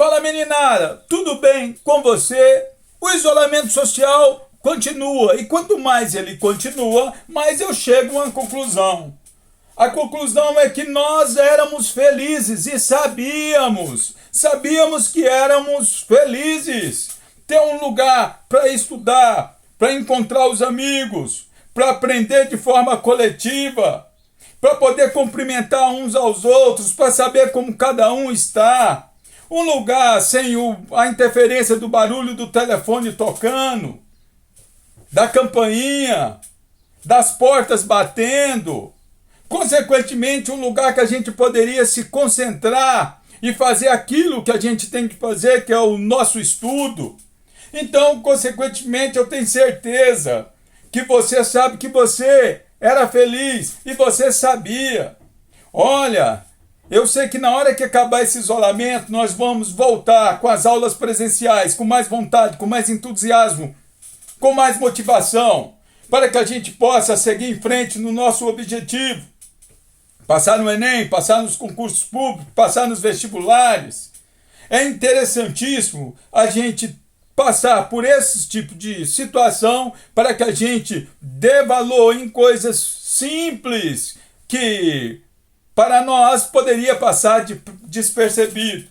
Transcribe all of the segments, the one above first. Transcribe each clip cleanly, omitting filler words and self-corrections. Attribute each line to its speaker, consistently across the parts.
Speaker 1: Fala meninada, tudo bem com você? O isolamento social continua e quanto mais ele continua, mais eu chego a uma conclusão. A conclusão é que nós éramos felizes e sabíamos que éramos felizes. Ter um lugar para estudar, para encontrar os amigos, para aprender de forma coletiva, para poder cumprimentar uns aos outros, para saber como cada um está. Um lugar sem a interferência do barulho do telefone tocando, da campainha, das portas batendo. Consequentemente, um lugar que a gente poderia se concentrar e fazer aquilo que a gente tem que fazer, que é o nosso estudo. Então, consequentemente, eu tenho certeza que você sabe que você era feliz e você sabia. Olha, eu sei que na hora que acabar esse isolamento, nós vamos voltar com as aulas presenciais, com mais vontade, com mais entusiasmo, com mais motivação, para que a gente possa seguir em frente no nosso objetivo. Passar no Enem, passar nos concursos públicos, passar nos vestibulares. É interessantíssimo a gente passar por esse tipo de situação para que a gente dê valor em coisas simples que para nós poderia passar despercebido.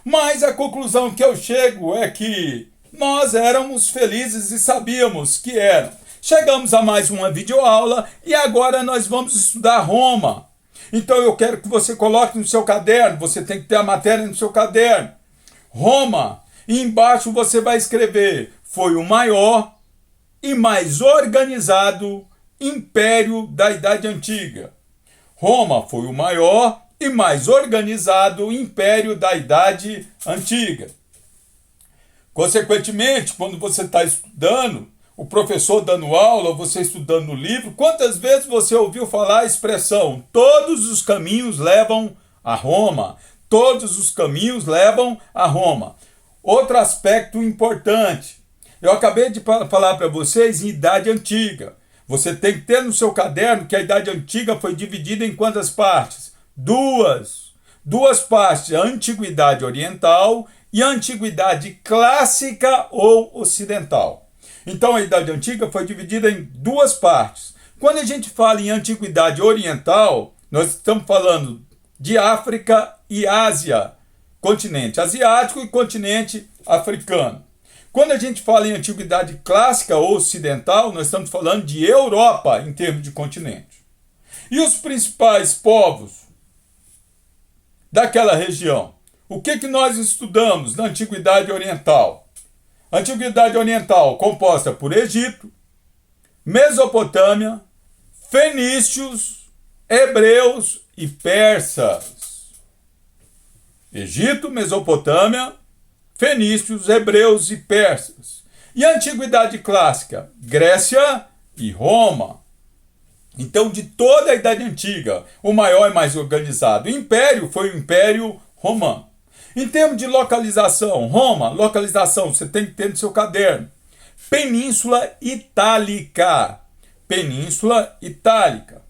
Speaker 1: Mas a conclusão que eu chego é que nós éramos felizes e sabíamos que eram. Chegamos a mais uma videoaula e agora nós vamos estudar Roma. Então eu quero que você coloque no seu caderno, você tem que ter a matéria no seu caderno. Roma, e embaixo você vai escrever: foi o maior e mais organizado império da Idade Antiga. Roma foi o maior e mais organizado império da Idade Antiga. Consequentemente, quando você está estudando, o professor dando aula, você estudando no livro, quantas vezes você ouviu falar a expressão: todos os caminhos levam a Roma? Todos os caminhos levam a Roma. Outro aspecto importante, eu acabei de falar para vocês em Idade Antiga. Você tem que ter no seu caderno que a Idade Antiga foi dividida em quantas partes? Duas partes, a Antiguidade Oriental e a Antiguidade Clássica ou Ocidental. Então a Idade Antiga foi dividida em duas partes. Quando a gente fala em Antiguidade Oriental, nós estamos falando de África e Ásia, continente asiático e continente africano. Quando a gente fala em Antiguidade Clássica ou Ocidental, nós estamos falando de Europa em termos de continente. E os principais povos daquela região? O que nós estudamos na Antiguidade Oriental? A Antiguidade Oriental composta por Egito, Mesopotâmia, fenícios, hebreus e persas. Egito, Mesopotâmia, fenícios, hebreus e persas. E a Antiguidade Clássica? Grécia e Roma. Então, de toda a Idade Antiga, o maior e mais organizado império foi o Império Romano. Em termos de localização, Roma, localização, você tem que ter no seu caderno. Península Itálica. Península Itálica.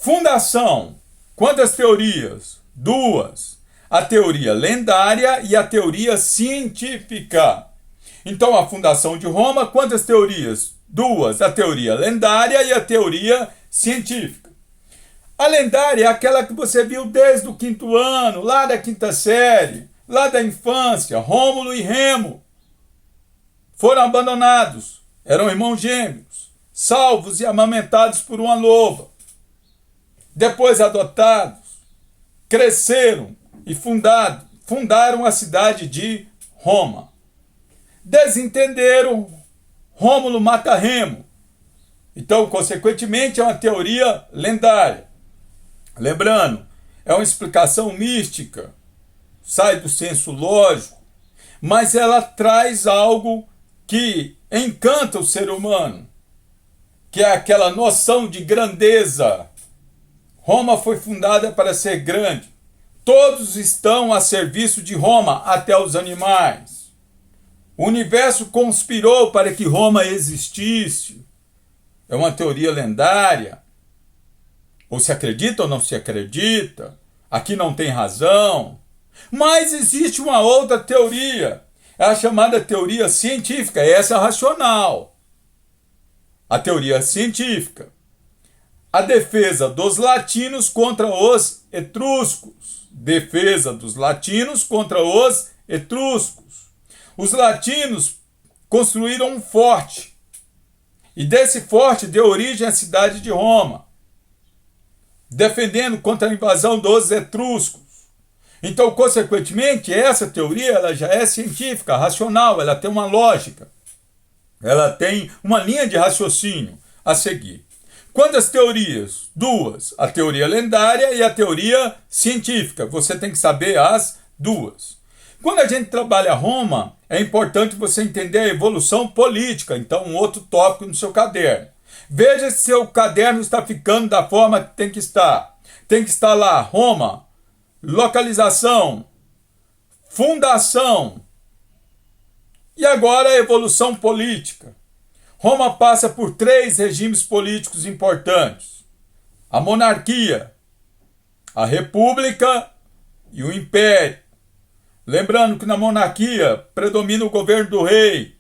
Speaker 1: Fundação, quantas teorias? Duas. A teoria lendária e a teoria científica. Então, a fundação de Roma, quantas teorias? Duas. A teoria lendária e a teoria científica. A lendária é aquela que você viu desde o 5º ano, lá da 5ª série, lá da infância. Rômulo e Remo foram abandonados. Eram irmãos gêmeos, salvos e amamentados por uma loba. Depois adotados, cresceram e fundaram a cidade de Roma. Desentenderam, Rômulo mata Remo. Então, consequentemente, é uma teoria lendária. Lembrando, é uma explicação mística, sai do senso lógico, mas ela traz algo que encanta o ser humano, que é aquela noção de grandeza. Roma foi fundada para ser grande. Todos estão a serviço de Roma, até os animais. O universo conspirou para que Roma existisse. É uma teoria lendária. Ou se acredita ou não se acredita. Aqui não tem razão. Mas existe uma outra teoria, é a chamada teoria científica, essa é racional. A teoria científica. A defesa dos latinos contra os etruscos. Defesa dos latinos contra os etruscos. Os latinos construíram um forte. E desse forte deu origem à cidade de Roma, defendendo contra a invasão dos etruscos. Então, consequentemente, essa teoria ela já é científica, racional, ela tem uma lógica, ela tem uma linha de raciocínio a seguir. Quantas teorias? Duas, a teoria lendária e a teoria científica. Você tem que saber as duas. Quando a gente trabalha Roma, é importante você entender a evolução política, então um outro tópico no seu caderno. Veja se seu caderno está ficando da forma que tem que estar. Tem que estar lá, Roma, localização, fundação e agora a evolução política. Roma passa por 3 regimes políticos importantes: a monarquia, a república e o império. Lembrando que na monarquia predomina o governo do rei.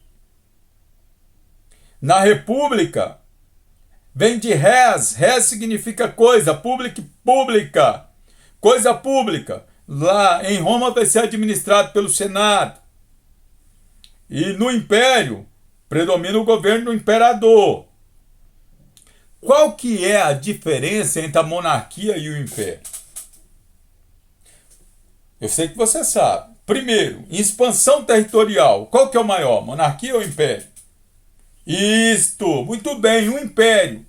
Speaker 1: Na república vem de res, res significa coisa, pública, coisa pública. Lá em Roma vai ser administrado pelo Senado. E no império predomina o governo do imperador. Qual que é a diferença entre a monarquia e o império? Eu sei que você sabe. Primeiro, em expansão territorial, qual que é o maior, monarquia ou império? Isto, muito bem, o império.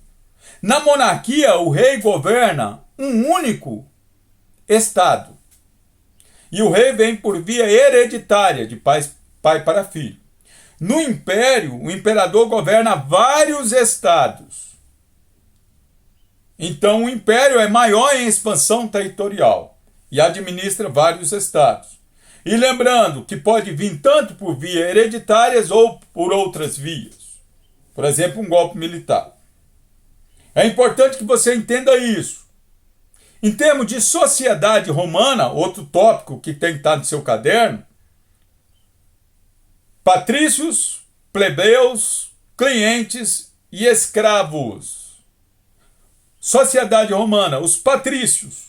Speaker 1: Na monarquia, o rei governa um único estado. E o rei vem por via hereditária, de pai para filho. No império, o imperador governa vários estados. Então, o império é maior em expansão territorial e administra vários estados. E lembrando que pode vir tanto por via hereditárias ou por outras vias. Por exemplo, um golpe militar. É importante que você entenda isso. Em termos de sociedade romana, outro tópico que tem que estar no seu caderno, patrícios, plebeus, clientes e escravos. Sociedade romana, os patrícios.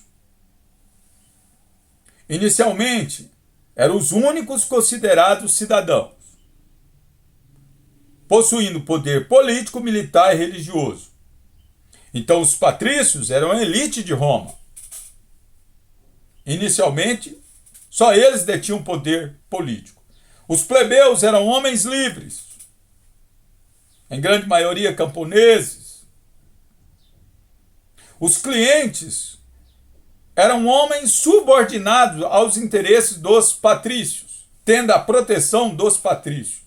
Speaker 1: Inicialmente, eram os únicos considerados cidadãos, possuindo poder político, militar e religioso. Então, os patrícios eram a elite de Roma. Inicialmente, só eles detinham poder político. Os plebeus eram homens livres, em grande maioria camponeses. Os clientes eram homens subordinados aos interesses dos patrícios, tendo a proteção dos patrícios.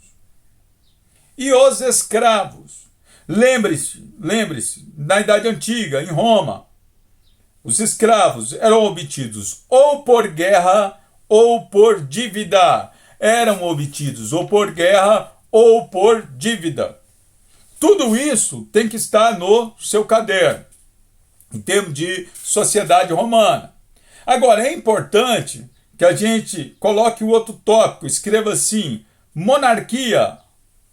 Speaker 1: E os escravos. Lembre-se, na Idade Antiga, em Roma, os escravos eram obtidos ou por guerra ou por dívida. Eram obtidos ou por guerra ou por dívida. Tudo isso tem que estar no seu caderno, em termos de sociedade romana. Agora, é importante que a gente coloque o outro tópico, escreva assim: monarquia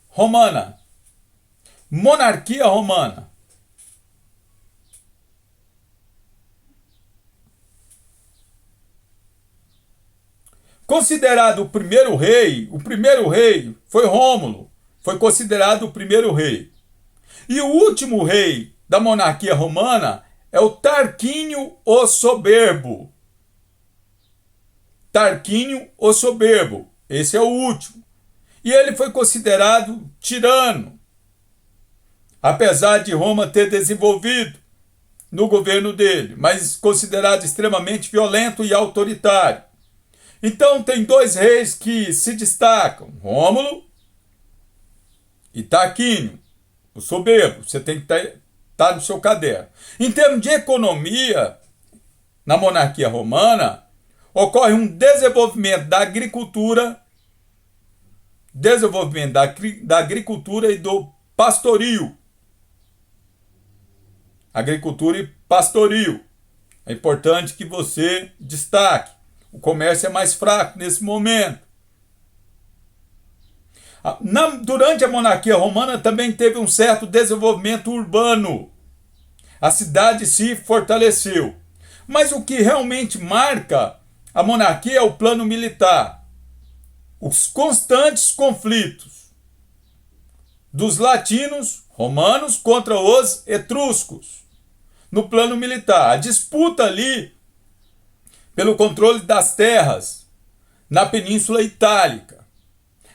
Speaker 1: romana. Monarquia romana. Considerado o primeiro rei foi Rômulo, foi considerado o primeiro rei. E o último rei da monarquia romana é o Tarquínio o Soberbo. Tarquínio o Soberbo, esse é o último. E ele foi considerado tirano, apesar de Roma ter desenvolvido no governo dele, mas considerado extremamente violento e autoritário. Então tem 2 reis que se destacam, Rômulo e Tarquínio, o Soberbo. Você tem que estar no seu caderno. Em termos de economia, na monarquia romana, ocorre um desenvolvimento da agricultura, e do pastorio. Agricultura e pastorio. É importante que você destaque. O comércio é mais fraco nesse momento. Durante a monarquia romana também teve um certo desenvolvimento urbano. A cidade se fortaleceu. Mas o que realmente marca a monarquia é o plano militar. Os constantes conflitos dos latinos, romanos, contra os etruscos. No plano militar, a disputa ali pelo controle das terras na Península Itálica.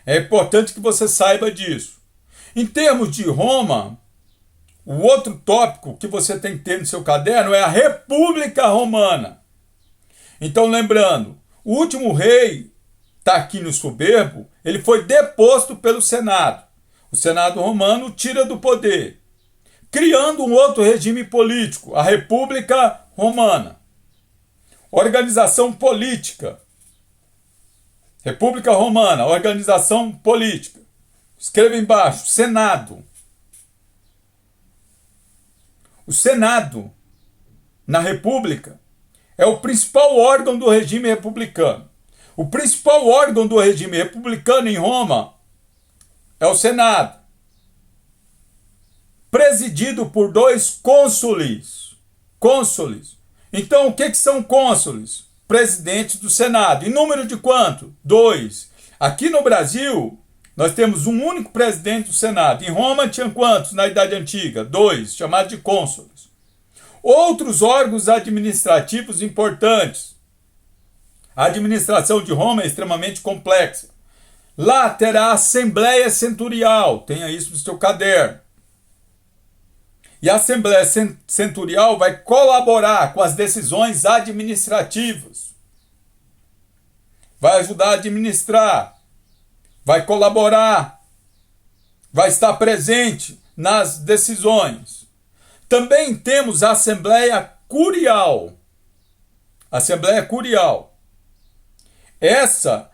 Speaker 1: É importante que você saiba disso. Em termos de Roma, o outro tópico que você tem que ter no seu caderno é a República Romana. Então, lembrando, o último rei, Tarquínio Soberbo, ele foi deposto pelo Senado. O Senado romano tira do poder, criando um outro regime político, a República Romana. Organização política. República Romana, organização política. Escreva embaixo, Senado. O Senado, na República, é o principal órgão do regime republicano. O principal órgão do regime republicano em Roma é o Senado, presidido por 2 cônsules. Então, o que são cônsules? Presidentes do Senado. Em número de quanto? 2. Aqui no Brasil, nós temos um único presidente do Senado. Em Roma tinha quantos na Idade Antiga? 2, chamados de cônsules. Outros órgãos administrativos importantes. A administração de Roma é extremamente complexa. Lá terá a Assembleia Centurial, tenha isso no seu caderno. E a Assembleia Centurial vai colaborar com as decisões administrativas. Vai ajudar a administrar, vai colaborar, vai estar presente nas decisões. Também temos a Assembleia Curial. Assembleia Curial. Essa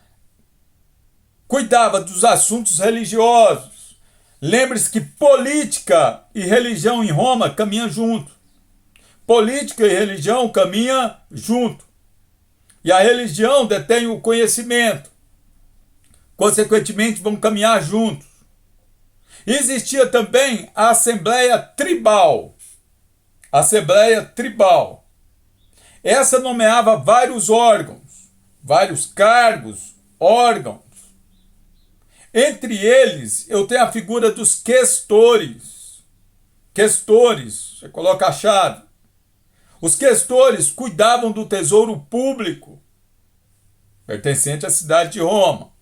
Speaker 1: cuidava dos assuntos religiosos. Lembre-se que política e religião em Roma caminham junto. Política e religião caminham junto. E a religião detém o conhecimento. Consequentemente, vão caminhar juntos. Existia também a Assembleia Tribal. Assembleia Tribal. Essa nomeava vários órgãos, vários cargos, órgãos. Entre eles, eu tenho a figura dos questores. Questores, você coloca a chave. Os questores cuidavam do tesouro público, pertencente à cidade de Roma.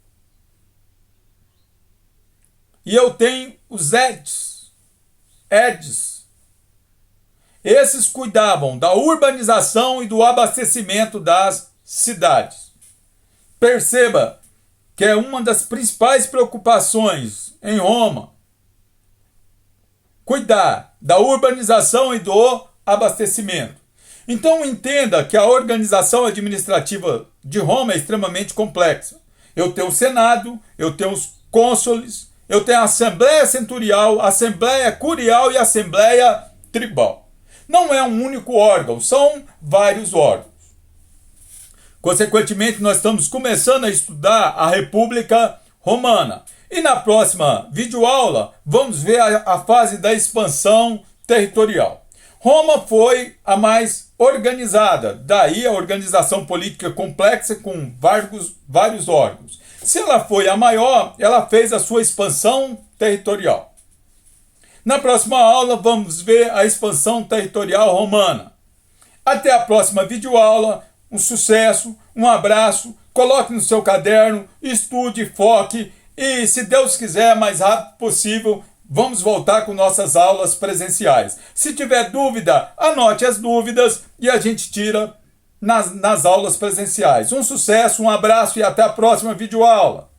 Speaker 1: E eu tenho os edes. Esses cuidavam da urbanização e do abastecimento das cidades. Perceba que é uma das principais preocupações em Roma, cuidar da urbanização e do abastecimento. Então entenda que a organização administrativa de Roma é extremamente complexa. Eu tenho o Senado, eu tenho os cônsules, eu tenho a Assembleia Centurial, a Assembleia Curial e a Assembleia Tribal. Não é um único órgão, são vários órgãos. Consequentemente, nós estamos começando a estudar a República Romana. E na próxima videoaula, vamos ver a fase da expansão territorial. Roma foi a mais organizada, daí a organização política complexa com vários órgãos. Se ela foi a maior, ela fez a sua expansão territorial. Na próxima aula, vamos ver a expansão territorial romana. Até a próxima videoaula. Um sucesso, um abraço, coloque no seu caderno, estude, foque e, se Deus quiser, mais rápido possível, vamos voltar com nossas aulas presenciais. Se tiver dúvida, anote as dúvidas e a gente tira nas aulas presenciais. Um sucesso, um abraço e até a próxima videoaula.